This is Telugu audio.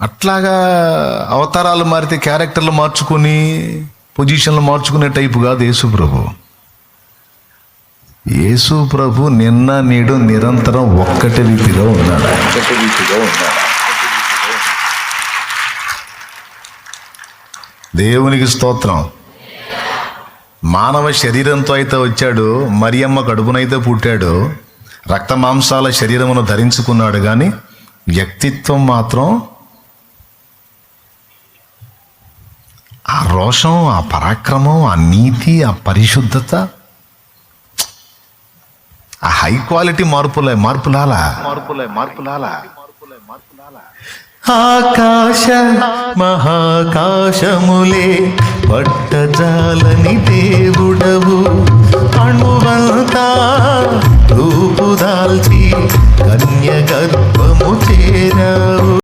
అట్లాగా అవతారాలు మారితే క్యారెక్టర్లు మార్చుకొని పొజిషన్లు మార్చుకునే టైపు కాదు యేసుప్రభు. యేసుప్రభు నిన్న నేడు నిరంతరం ఒక్కటి రీతిగా ఉన్నాడు. దేవునికి స్తోత్రం. మానవ శరీరంతో అయితే వచ్చాడు, మరియమ్మ కడుపునైతే పుట్టాడు, రక్త మాంసాల శరీరమును ధరించుకున్నాడు, కానీ వ్యక్తిత్వం మాత్రం ఆ రోషం, ఆ పరాక్రమం, ఆ నీతి, ఆ పరిశుద్ధత, ఆ హై క్వాలిటీ మార్పులాలా. ఆకాశ మహాకాశములే పట్టజాలని దేవుడవు, అణువంతా రూపుదాల్చి కన్య గర్భము చేరావు.